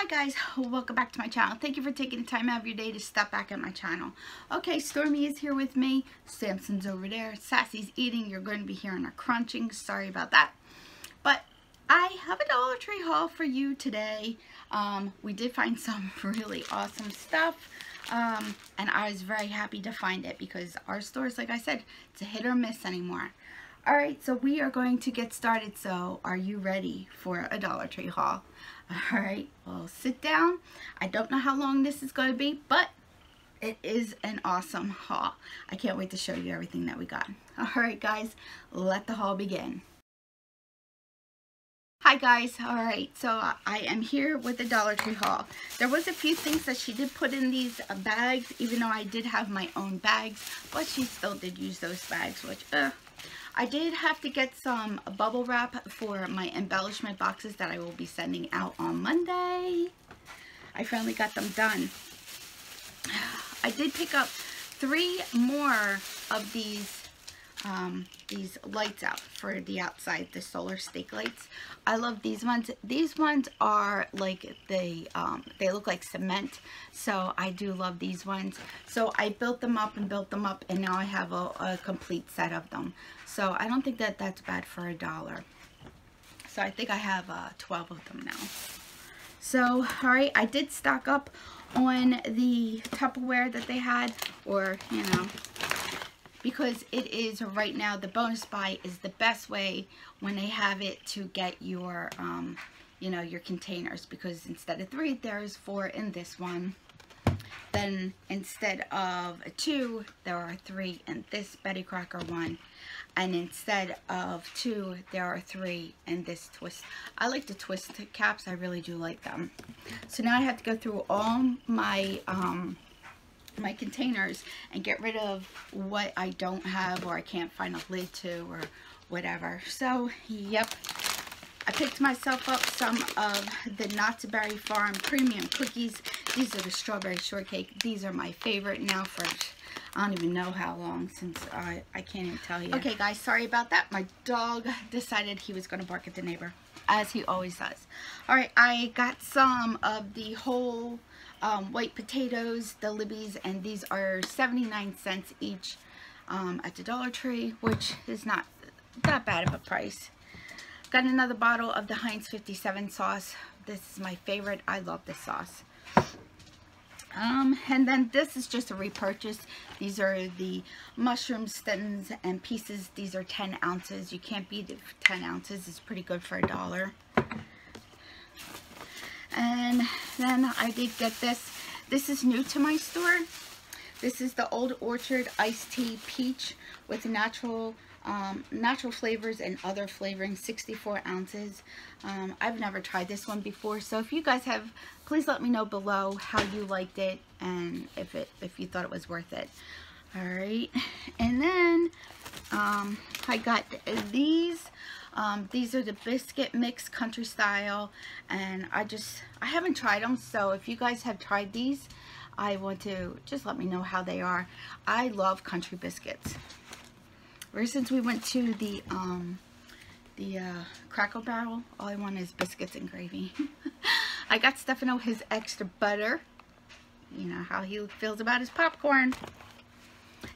Hi guys, welcome back to my channel. Thank you for taking the time out of your day to stop back at my channel. Okay, Stormy is here with me. Samson's over there. Sassy's eating. You're going to be hearing her crunching. Sorry about that. But I have a Dollar Tree haul for you today. We did find some really awesome stuff. And I was very happy to find it because our stores, like I said, it's a hit or miss anymore. Alright, so we are going to get started. So are you ready for a Dollar Tree haul? Alright, well, sit down. I don't know how long this is going to be, but it is an awesome haul. I can't wait to show you everything that we got. Alright guys, let the haul begin. Hi guys, alright, so I am here with the Dollar Tree haul. There was a few things that she did put in these bags, even though I did have my own bags, but she still did use those bags, which, I did have to get some bubble wrap for my embellishment boxes that I will be sending out on Monday. I finally got them done. I did pick up 3 more of these lights out for the outside, the solar stake lights. I love these ones. These ones are like they look like cement, so I do love these ones. So I built them up, and now I have a complete set of them. So I don't think that that's bad for $1. So I think I have 12 of them now. So alright, I did stock up on the Tupperware that they had, or you know, because it is right now, the bonus buy is the best way when they have it to get your you know, your containers, because instead of 3 there's 4 in this one. Then instead of 2 there are 3 in this Betty Crocker one, and instead of 2 there are 3 in this twist. I like the twist caps, I really do like them. So now I have to go through all my my containers and get rid of what I don't have or I can't find a lid to or whatever. So yep, I picked myself up some of the Knott's Berry Farm premium cookies. These are the strawberry shortcake. These are my favorite now for I don't even know how long, since I can't even tell you. Okay guys, sorry about that. My dog decided he was going to bark at the neighbor, as he always does. Alright, I got some of the whole white potatoes, the Libby's, and these are 79 cents each at the Dollar Tree, which is not that bad of a price. Got another bottle of the Heinz 57 sauce. This is my favorite. I love this sauce. And then this is just a repurchase. These are the mushroom stems and pieces. These are 10 ounces. You can't beat it for 10 ounces. It's pretty good for $1. And then I did get this. This is new to my store. This is the Old Orchard Iced Tea Peach with natural flavors and other flavorings, 64 ounces. I've never tried this one before, so if you guys have, please let me know below how you liked it and if you thought it was worth it. Alright, and then I got these. These are the biscuit mix country style, and I haven't tried them, so if you guys have tried these, I want to just let me know how they are. I love country biscuits. Ever since we went to the Cracker Barrel, all I want is biscuits and gravy. I got Stefano his extra butter. You know how he feels about his popcorn.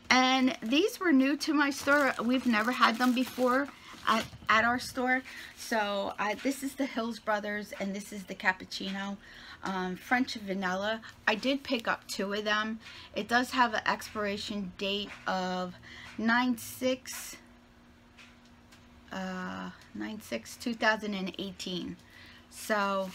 And these were new to my store. We've never had them before at our store. So this is the Hills Brothers, and this is the cappuccino. French vanilla. I did pick up 2 of them. It does have an expiration date of 9/6/2018. So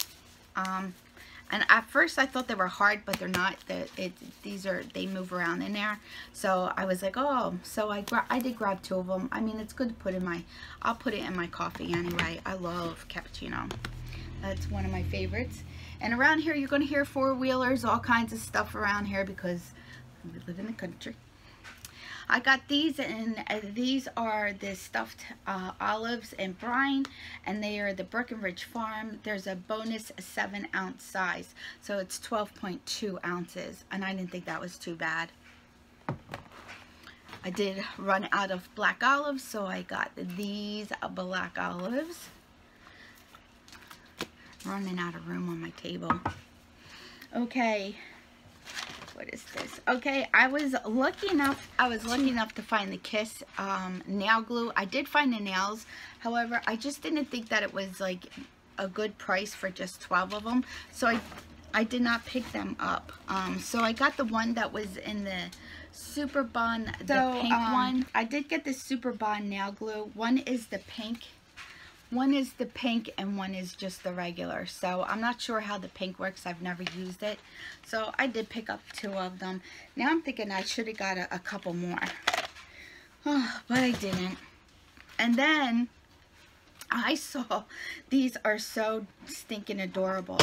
and at first I thought they were hard, but they're not. They move around in there. So I was like, oh, so I did grab 2 of them. I mean, it's good to put in I'll put it in my coffee anyway. I love cappuccino. That's one of my favorites. And around here you're going to hear 4-wheelers, all kinds of stuff around here because we live in the country. I got these, and these are the stuffed olives and brine, and they are the Breckenridge Farm. There's a bonus 7-ounce size, so it's 12.2 ounces, and I didn't think that was too bad. I did run out of black olives, so I got these black olives. running out of room on my table. Okay. What is this? Okay, I was lucky enough to find the Kiss nail glue. I did find the nails. However, I just didn't think that it was like a good price for just 12 of them. So I did not pick them up. So I got the one that was in the Super Bond, the pink one. I did get the Super Bond nail glue. One is the pink. One is the pink and one is just the regular. So I'm not sure how the pink works. I've never used it. So I did pick up 2 of them. Now I'm thinking I should have got a couple more. Oh, but I didn't. And then I saw these are so stinking adorable.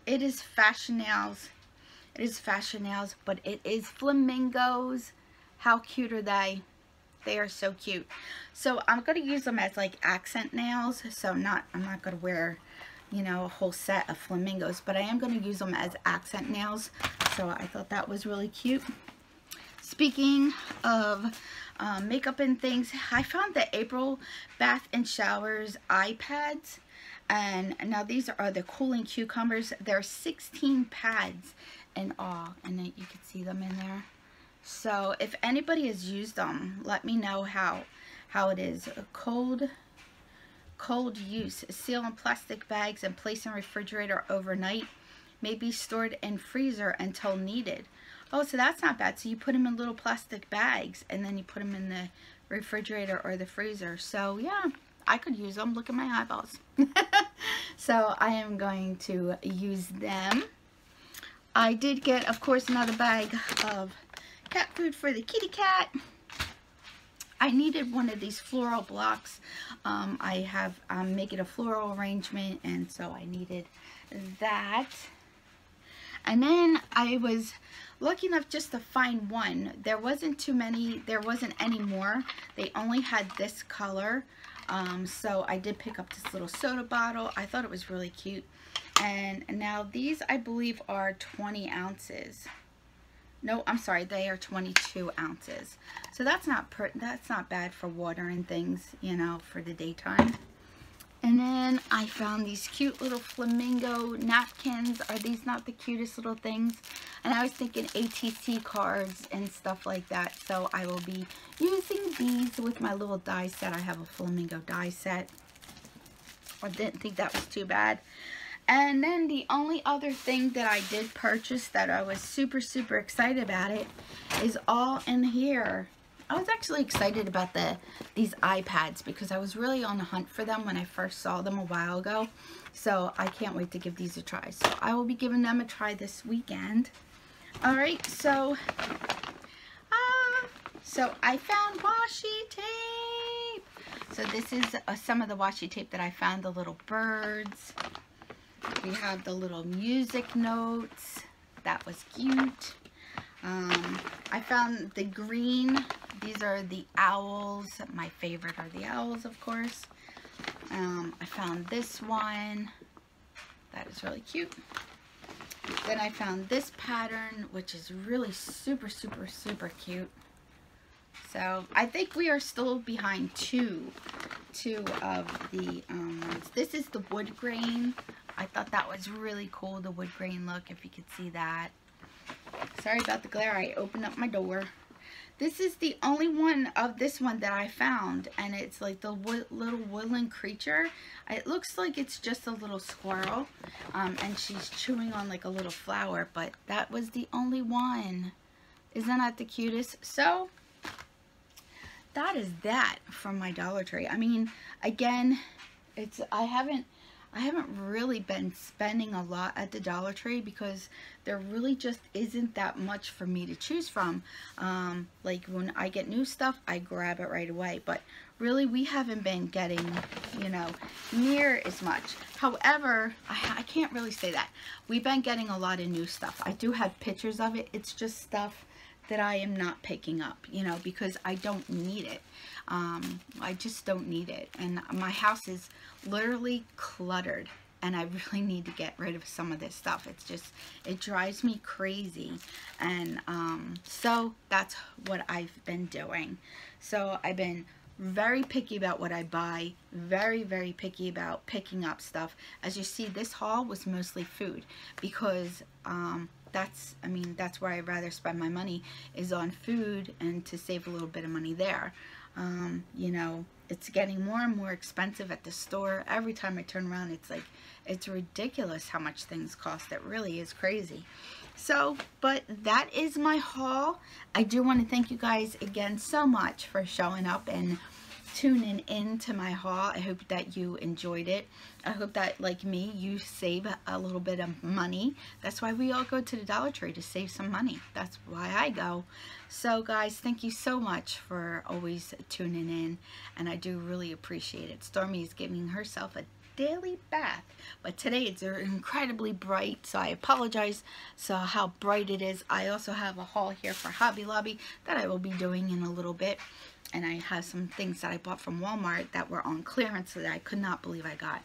It is Fashion Nails. It is Fashion Nails, but it is flamingos. How cute are they? They are so cute. So I'm going to use them as like accent nails. So I'm not going to wear, you know, a whole set of flamingos, but I am going to use them as accent nails. So I thought that was really cute. Speaking of makeup and things, I found the April Bath and Showers eye pads. And now these are the cooling cucumbers. There are 16 pads in all, and then you can see them in there. So if anybody has used them, let me know how it is. Cold use. Seal in plastic bags and place in refrigerator overnight. May be stored in freezer until needed. Oh, so that's not bad. So you put them in little plastic bags and then you put them in the refrigerator or the freezer. So yeah, I could use them. Look at my eyeballs. So I am going to use them. I did get, of course, another bag of cat food for the kitty cat. I needed one of these floral blocks. I'm making a floral arrangement, and so I needed that. And then I was lucky enough just to find one. There wasn't too many. There wasn't any more. They only had this color. So I did pick up this little soda bottle. I thought it was really cute. And now these, I believe, are 20 ounces. No, I'm sorry, they are 22 ounces. So that's not bad for water and things, you know, for the daytime. And then I found these cute little flamingo napkins. Are these not the cutest little things? And I was thinking ATC cards and stuff like that. So I will be using these with my little die set. I have a flamingo die set. I didn't think that was too bad. And then the only other thing that I did purchase that I was super, super excited about it is all in here. I was actually excited about these iPads because I was really on the hunt for them when I first saw them a while ago. So I can't wait to give these a try. So I will be giving them a try this weekend. Alright, so I found washi tape. So this is some of the washi tape that I found, the little birds. We have the little music notes. That was cute. I found the green. These are the owls. My favorite are the owls, of course. I found this one. That is really cute. Then I found this pattern, which is really super, super, super cute. So I think we are still behind two of the ones. This is the wood grain. I thought that was really cool, the wood grain look, if you could see that. Sorry about the glare, I opened up my door. This is the only one of this one that I found, and it's like the little woodland creature. It looks like it's just a little squirrel, and she's chewing on like a little flower, but that was the only one. Isn't that the cutest? So, that is that from my Dollar Tree. I mean, again, I haven't really been spending a lot at the Dollar Tree because there really just isn't that much for me to choose from. Like when I get new stuff, I grab it right away. But really, we haven't been getting, you know, near as much. However, I can't really say that. We've been getting a lot of new stuff. I do have pictures of it. It's just stuff that I am not picking up, you know, because I don't need it. I just don't need it. And my house is literally cluttered, and I really need to get rid of some of this stuff. It's just, it drives me crazy. And so that's what I've been doing. So I've been very picky about what I buy, very, very picky about picking up stuff. As you see, this haul was mostly food because that's where I'd rather spend my money, is on food, and to save a little bit of money there. You know, it's getting more and more expensive at the store. Every time I turn around, it's like, it's ridiculous how much things cost. It really is crazy. So, but that is my haul. I do want to thank you guys again so much for showing up and tuning in to my haul. I hope that you enjoyed it. I hope that, like me, you save a little bit of money. That's why we all go to the Dollar Tree, to save some money. That's why I go. So guys, thank you so much for always tuning in, and I do really appreciate it. Stormy is giving herself a daily bath, but today it's incredibly bright, so I apologize so how bright it is. I also have a haul here for Hobby Lobby that I will be doing in a little bit, and I have some things that I bought from Walmart that were on clearance that I could not believe I got.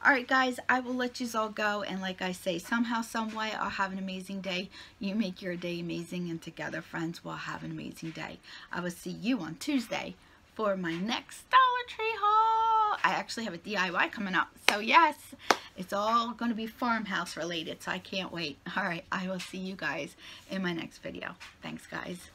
Alright guys, I will let you all go, and like I say, somehow, some way, I'll have an amazing day. You make your day amazing, and together, friends, we'll have an amazing day. I will see you on Tuesday for my next Dollar Tree haul. I actually have a DIY coming up, so yes, it's all going to be farmhouse related, so I can't wait. Alright, I will see you guys in my next video. Thanks guys.